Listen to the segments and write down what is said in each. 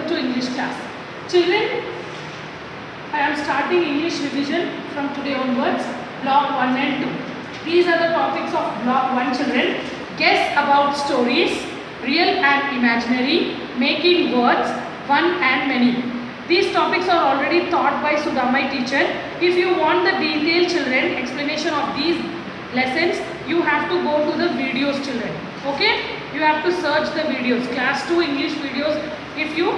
welcome to English class. Children, I am starting English revision from today onwards, block 1 and 2. These are the topics of block 1, children. Guess about stories, real and imaginary, making words, one and many. These topics are already taught by Sudha, my teacher. If you want the detailed, children, explanation of these lessons, you have to go to the videos, children. Okay? You have to search the videos. Class 2 English videos. If you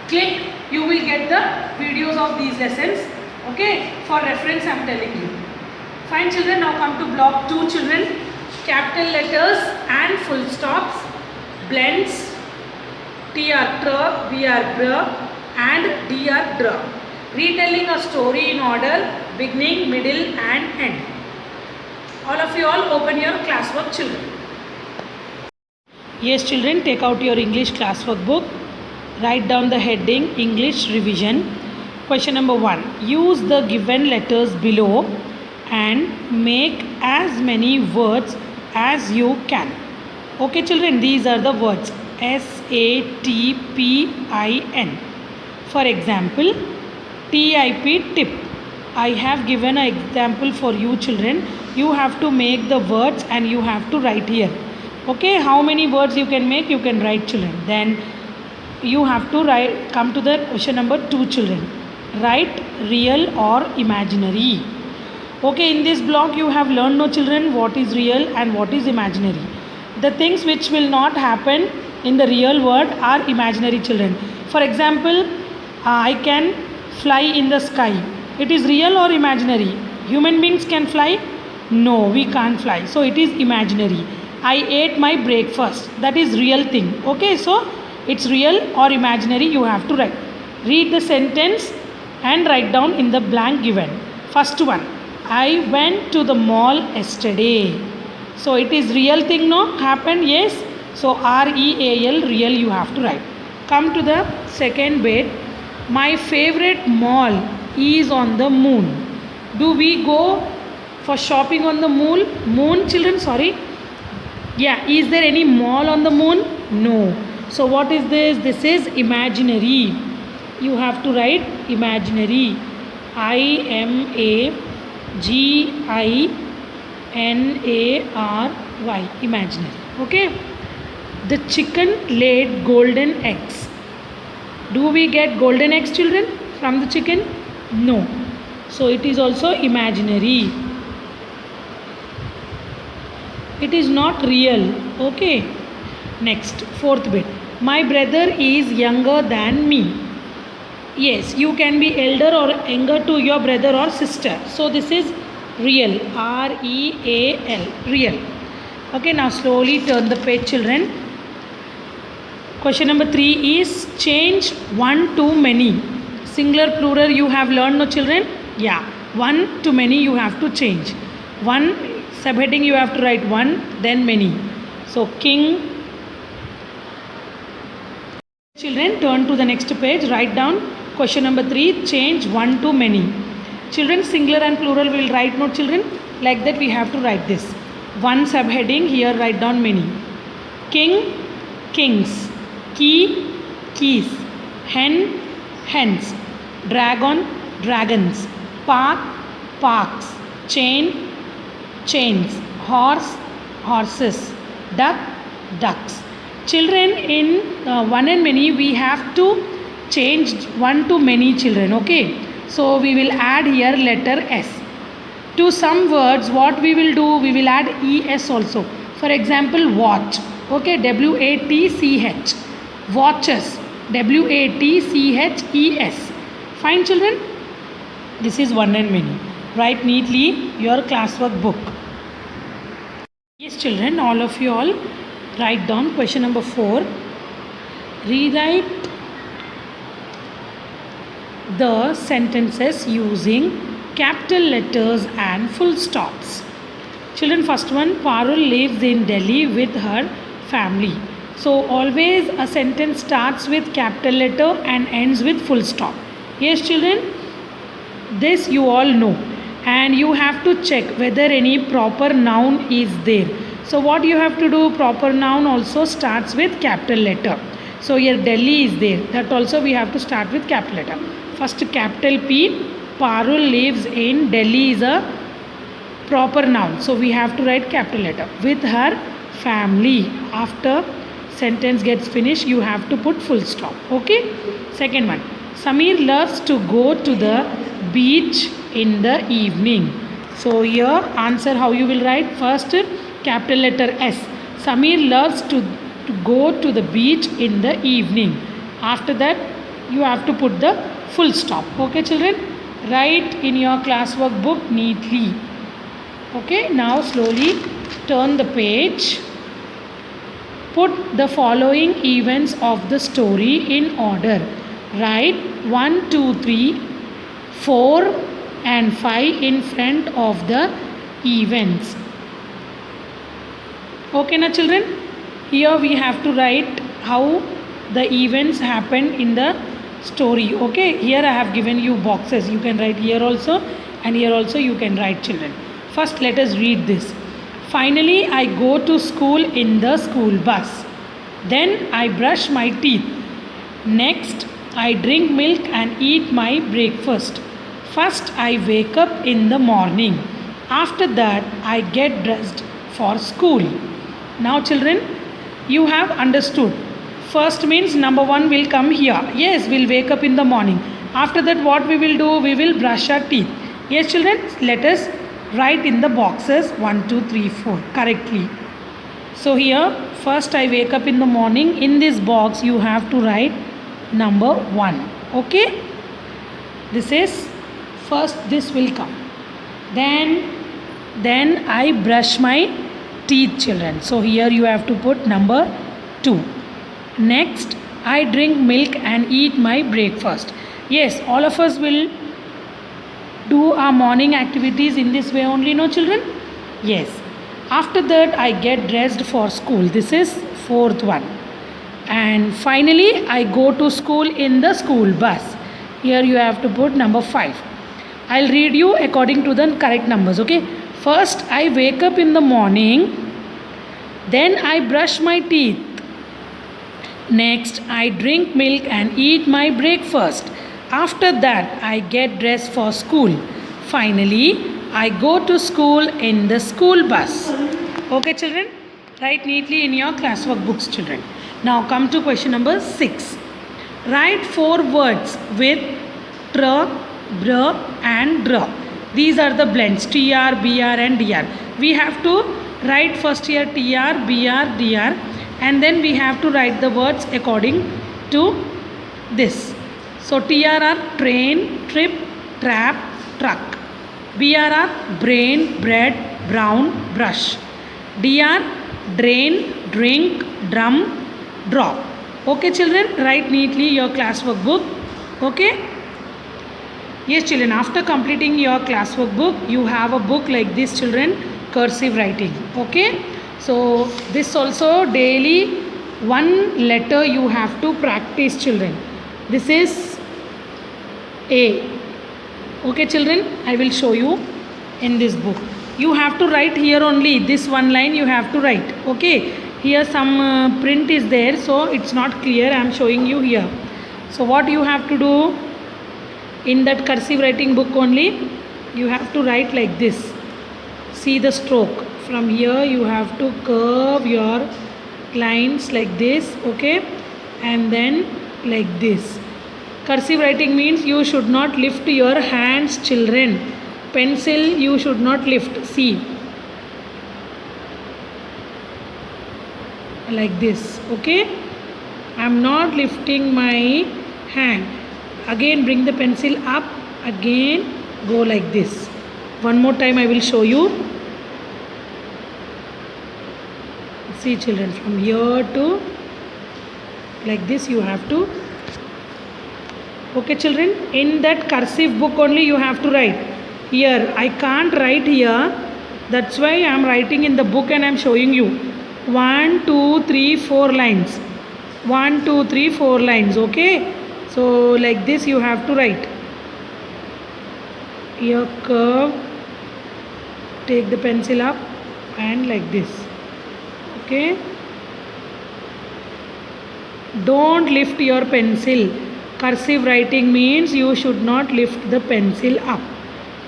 click, you will get the videos of these lessons. Okay? For reference, I am telling you. Fine, children. Now come to block 2, children. Capital letters and full stops, blends, T are tr, B are br, and D are dr. Retelling a story in order, beginning, middle, and end. All of you all open your classwork, children. Yes, children, take out your English classwork book. Write down the heading English revision. Question number 1. Use the given letters below and make as many words as you can. Okay, children, these are the words SATPIN. For example, TIP, tip. I have given an example for you, children. You have to make the words and you have to write here. Okay, how many words you can make? You can write, children. Then you have to write. Come to the question number 2, children. Write real or imaginary. Okay, in this block you have learned, no, children, what is real and what is imaginary. The things which will not happen in the real world are imaginary, children. For example, I can fly in the sky. It is real or imaginary? Human beings can fly? No, we can't fly. So it is imaginary. I ate my breakfast. That is real thing. Okay, so it's real or imaginary, you have to write. Read the sentence and write down in the blank given. First one. I went to the mall yesterday. So it is real thing, no? Happened, yes. So REAL, real, you have to write. Come to the second bit. My favorite mall is on the moon. Do we go for shopping on the moon? Moon, children, sorry. Yeah, is there any mall on the moon? No. So what is this? This is imaginary. You have to write imaginary. IMAGINARY, imaginary. Okay. The chicken laid golden eggs. Do we get golden eggs, children, from the chicken? No. So it is also imaginary. It is not real. Okay. Next, fourth bit. My brother is younger than me. Yes, you can be elder or younger to your brother or sister. So this is real. REAL. Real. Okay, now slowly turn the page, children. Question number 3 is change one to many. Singular, plural, you have learned, no, children? Yeah. One to many you have to change. One subheading you have to write one, then many. So king. Children, turn to the next page. Write down question number 3. Change one to many. Children, singular and plural will write, no, children? Like that we have to write this. One subheading, here write down many. King, kings. Key, keys. Hen, hens. Dragon, dragons. Park, parks. Chain, chains. Horse, horses. Duck, ducks. Children, in one and many we have to change one to many, children. Okay, so we will add here letter S. To some words what we will do, we will add ES also. For example, watch. Okay, WATCH. Watches. WATCHES. Fine, children. This is one and many. Write neatly your classwork book. Yes, children, all of you all write down question number 4. Rewrite the sentences using capital letters and full stops. Children, first one, Parul lives in Delhi with her family. So always a sentence starts with capital letter and ends with full stop. Yes, children, this you all know. And you have to check whether any proper noun is there. So what you have to do, proper noun also starts with capital letter. So here Delhi is there. That also we have to start with capital letter. First capital P. Parul lives in Delhi is a proper noun. So we have to write capital letter. With her family. After sentence gets finished, you have to put full stop. Okay. Second one. Samir loves to go to the beach in the evening. So here answer how you will write. First capital letter S. Samir loves to go to the beach in the evening. After that you have to put the full stop. Okay children, write in your classwork book neatly. Okay, now slowly turn the page. Put the following events of the story in order. Write 1, 2, 3, 4 and 5 in front of the events. Okay na children, here we have to write how the events happened in the story. Okay, here I have given you boxes. You can write here also and here also you can write children. First let us read this. Finally I go to school in the school bus. Then I brush my teeth. Next I drink milk and eat my breakfast. First I wake up in the morning. After that I get dressed for school. Now children, you have understood. First means number 1 will come here. Yes, we'll wake up in the morning. After that what we will do? We will brush our teeth. Yes children, let us write in the boxes 1, 2, 3, 4 correctly. So here first I wake up in the morning. In this box you have to write number 1. Okay, this is first, this will come. Then I brush my teeth children. So here you have to put number 2. Next I drink milk and eat my breakfast. Yes, all of us will do our morning activities in this way only, no children? Yes. After that I get dressed for school. This is 4th one. And finally I go to school in the school bus. Here you have to put number 5. I'll read you according to the correct numbers. Okay, first I wake up in the morning. Then I brush my teeth. Next I drink milk and eat my breakfast. After that I get dressed for school. Finally I go to school in the school bus. Okay children, write neatly in your classwork books children. Now come to question number 6. Write 4 words with tr, br and dr. These are the blends tr, br and dr. We have to write first here tr, br, dr and then we have to write the words according to this. So tr are train, trip, trap, truck. Br are brain, bread, brown, brush. Dr, drain, drink, drum, drop. Okay children, write neatly your classwork book. Okay. Yes children, after completing your classwork book, you have a book like this children, cursive writing. Okay. So this also daily 1 letter you have to practice children. This is A. Okay children, I will show you in this book. You have to write here only, this 1 line you have to write. Okay. Here some print is there, so it's not clear. I am showing you here. So what you have to do in that cursive writing book only, you have to write like this. See the stroke. From here you have to curve your lines like this. Okay. And then like this. Cursive writing means you should not lift your hands children. Pencil you should not lift. See. Like this. Okay. I am not lifting my hand. Again bring the pencil up. Again go like this. One more time I will show you. See children, from here to like this you have to. Okay children, in that cursive book only you have to write. Here I can't write here. That's why I am writing in the book and I am showing you. 1, 2, 3, 4 lines. 1, 2, 3, 4 lines. Okay. So like this you have to write. Here curve. Take the pencil up and like this. Okay. Don't lift your pencil. Cursive writing means you should not lift the pencil up.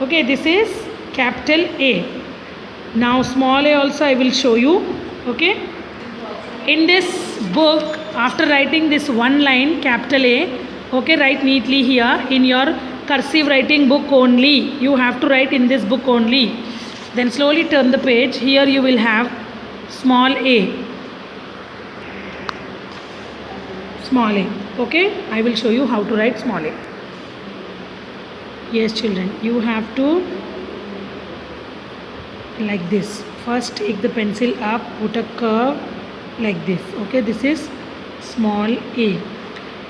Okay, this is capital A. Now small a also I will show you. Okay. In this book, after writing this one line, capital A, okay, write neatly here in your cursive writing book only. You have to write in this book only. Then slowly turn the page. Here you will have small a. Small a. Okay, I will show you how to write small a. Yes, children, you have to like this. First take the pencil up, put a curve like this. Okay, this is small a.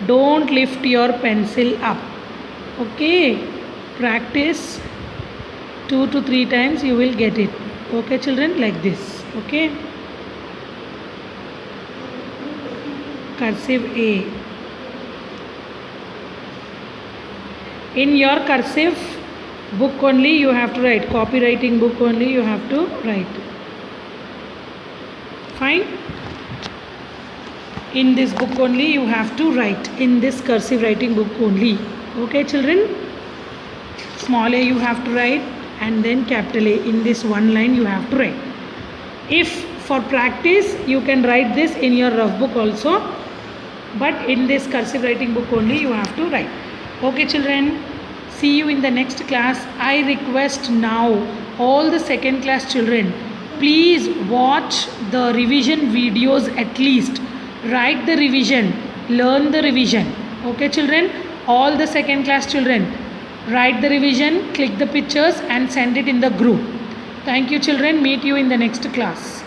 Don't lift your pencil up. Okay, practice 2 to 3 times, you will get it. Okay, children, like this. Okay, cursive a. In your cursive book only you have to write. Copywriting book only you have to write. Fine. In this book only you have to write. In this cursive writing book only. Okay, children. Small a you have to write, and then capital A. In this one line you have to write. If for practice you can write this in your rough book also, but in this cursive writing book only you have to write. Okay, children, see you in the next class. I request now all the second class children, please watch the revision videos at least. Write the revision, learn the revision. Okay, children, all the second class children, write the revision, click the pictures and send it in the group. Thank you, children. Meet you in the next class.